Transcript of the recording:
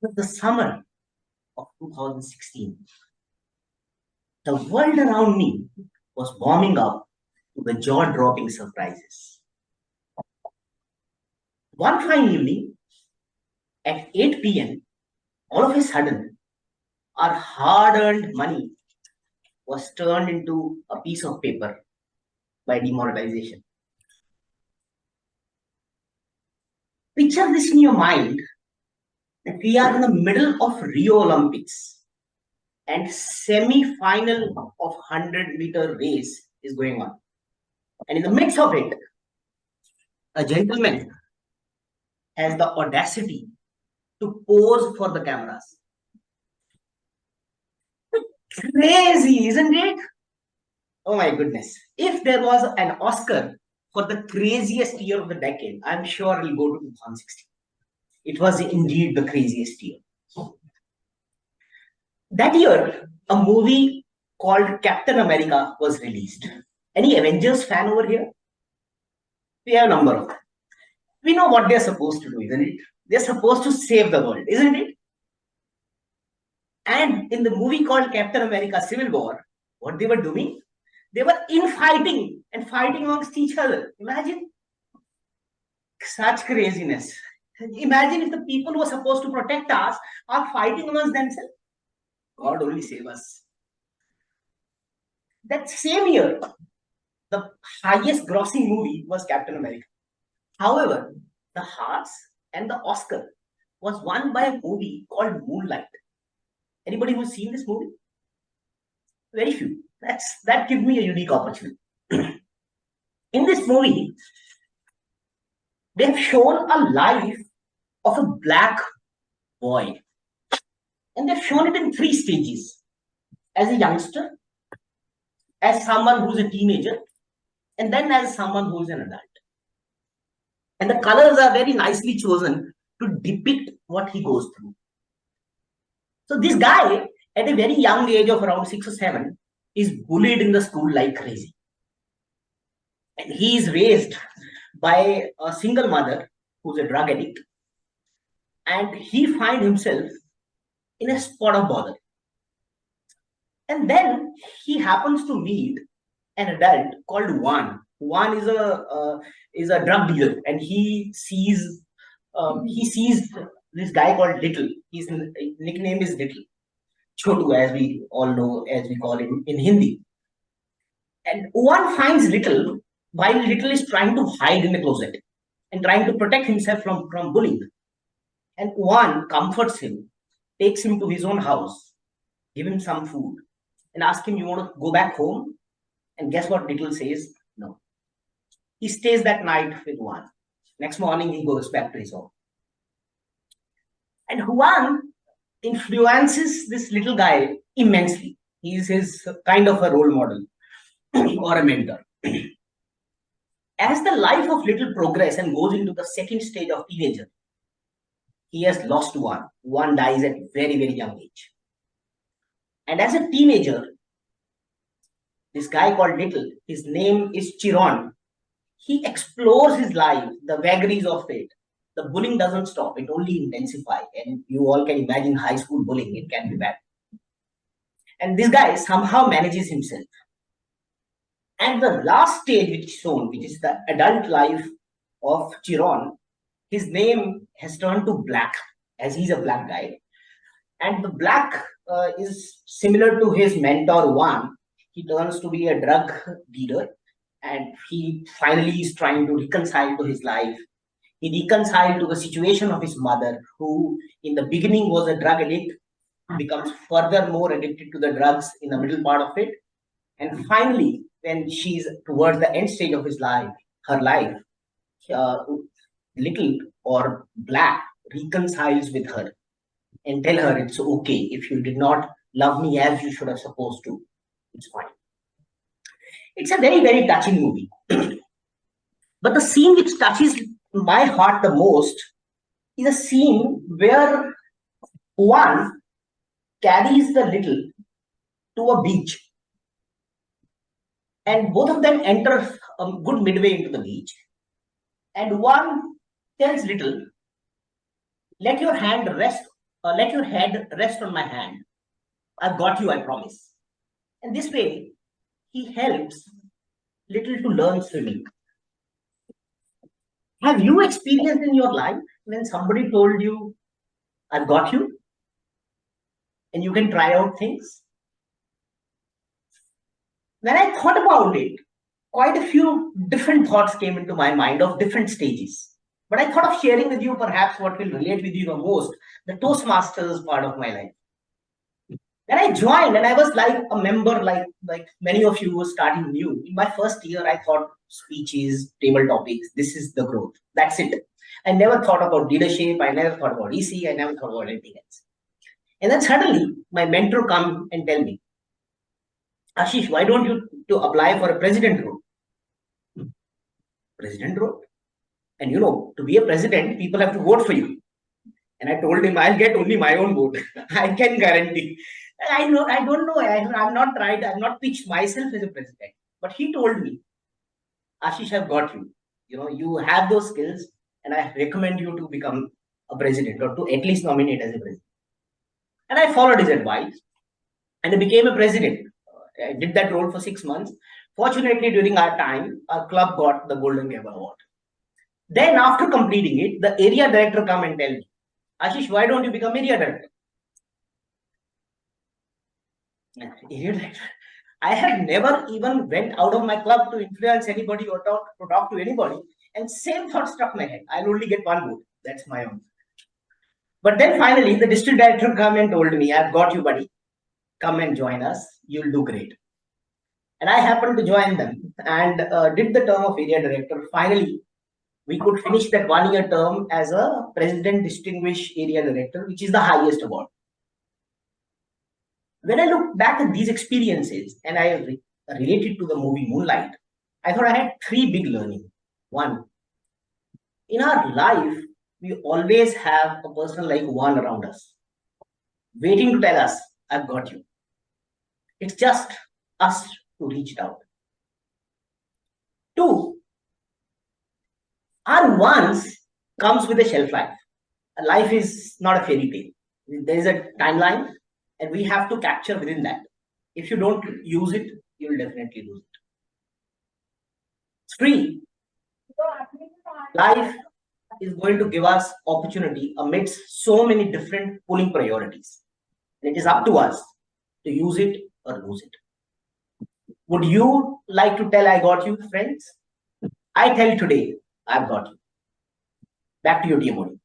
was the summer of 2016. The world around me was warming up to the jaw-dropping surprises. One fine evening at 8 p.m., all of a sudden, our hard-earned money was turned into a piece of paper by demonetization. Picture this in your mind that we are in the middle of Rio Olympics and semi-final of 100-meter race is going on. And in the midst of it, a gentleman has the audacity to pose for the cameras. Crazy, isn't it? Oh my goodness. If there was an Oscar for the craziest year of the decade, I'm sure it'll go to 2016. It was indeed the craziest year. That year, a movie called Captain America was released. Any Avengers fan over here? We have a number of them. We know what they're supposed to do, isn't it? They're supposed to save the world, isn't it? And in the movie called Captain America Civil War, what they were doing? They were infighting and fighting amongst each other. Imagine such craziness. Imagine if the people who are supposed to protect us are fighting amongst themselves. God only save us. That same year, the highest grossing movie was Captain America. However, the hearts and the Oscar was won by a movie called Moonlight. Anybody who's seen this movie? Very few. That gives me a unique opportunity. In this movie, they've shown a life of a black boy. And they've shown it in 3 stages. As a youngster, as someone who's a teenager, and then as someone who's an adult. And the colors are very nicely chosen to depict what he goes through. So this guy, at a very young age of around 6 or 7, is bullied in the school like crazy. And he is raised by a single mother who's a drug addict. And he finds himself in a spot of bother. And then he happens to meet an adult called Juan. Juan is a drug dealer, and he sees this guy called Little. His nickname is Little, Chotu, as we all know, as we call him in Hindi. And Juan finds Little while Little is trying to hide in the closet and trying to protect himself from bullying. And Juan comforts him, takes him to his own house, give him some food, and ask him, "You want to go back home?" And guess what Little says? No. He stays that night with Juan. Next morning, he goes back to his home. And Juan influences this little guy immensely. He is his kind of a role model or a mentor. As the life of Little progresses and goes into the second stage of teenager, he has lost one. One dies at very, very young age. And as a teenager, this guy called Little, his name is Chiron. He explores his life, the vagaries of it. The bullying doesn't stop, it only intensifies. And you all can imagine high school bullying, it can be bad. And this guy somehow manages himself. And the last stage which is shown, which is the adult life of Chiron, his name has turned to black, as he's a black guy. And the black is similar to his mentor Juan. He turns to be a drug dealer, and he finally is trying to reconcile to his life. He reconciled to the situation of his mother, who in the beginning was a drug addict, becomes further more addicted to the drugs in the middle part of it. And finally, when she's towards the end stage of her life, Little or Black reconciles with her and tell her it's okay. If you did not love me as you should have supposed to, it's fine. It's a very, very touching movie. But the scene which touches my heart the most is a scene where Juan carries the Little to a beach. And both of them enter a good midway into the beach. And Juan tells Little, "Let your hand rest let your head rest on my hand. I've got you, I promise. And this way, he helps little to learn swimming. Have you experienced in your life when somebody told you, I've got you, and you can try out things? When I thought about it, quite a few different thoughts came into my mind of different stages. But I thought of sharing with you perhaps what will relate with you the most, the Toastmasters part of my life. When I joined and I was like a member, like many of you were starting new. In my first year, I thought speeches, table topics, this is the growth. That's it. I never thought about leadership. I never thought about EC. I never thought about anything else. And then suddenly my mentor come and tell me, Ashish, why don't you to apply for a president role? President role? And to be a president, people have to vote for you. And I told him, I'll get only my own vote. I can guarantee. I don't know. I've not tried. I've not pitched myself as a president. But he told me, Ashish, I've got you. You have those skills, and I recommend you to become a president or to at least nominate as a president. And I followed his advice, and I became a president. I did that role for 6 months. Fortunately, during our time, our club got the Golden Gavel Award. Then, after completing it, the area director come and tell me, Ashish, why don't you become area director? Area director. I had never even went out of my club to influence anybody or talk to anybody. And same thought struck my head. I'll only get one vote. That's my own. But then finally, the district director come and told me, I've got you, buddy. Come and join us. You'll do great. And I happened to join them and did the term of area director. Finally, we could finish that 1 year term as a President Distinguished Area Director, which is the highest award. When I look back at these experiences and I related to the movie Moonlight, I thought I had three big learnings. One, in our life, we always have a person like one around us, waiting to tell us, I've got you. It's just us to reach out. Two, our once comes with a shelf life. A life is not a fairy tale. There is a timeline, and we have to capture within that. If you don't use it, you will definitely lose it. Three, life is going to give us opportunity amidst so many different pulling priorities. And it is up to us to use it or lose it. Would you like to tell I got you, friends? I tell today, I've got you. Back to you, dear Modi.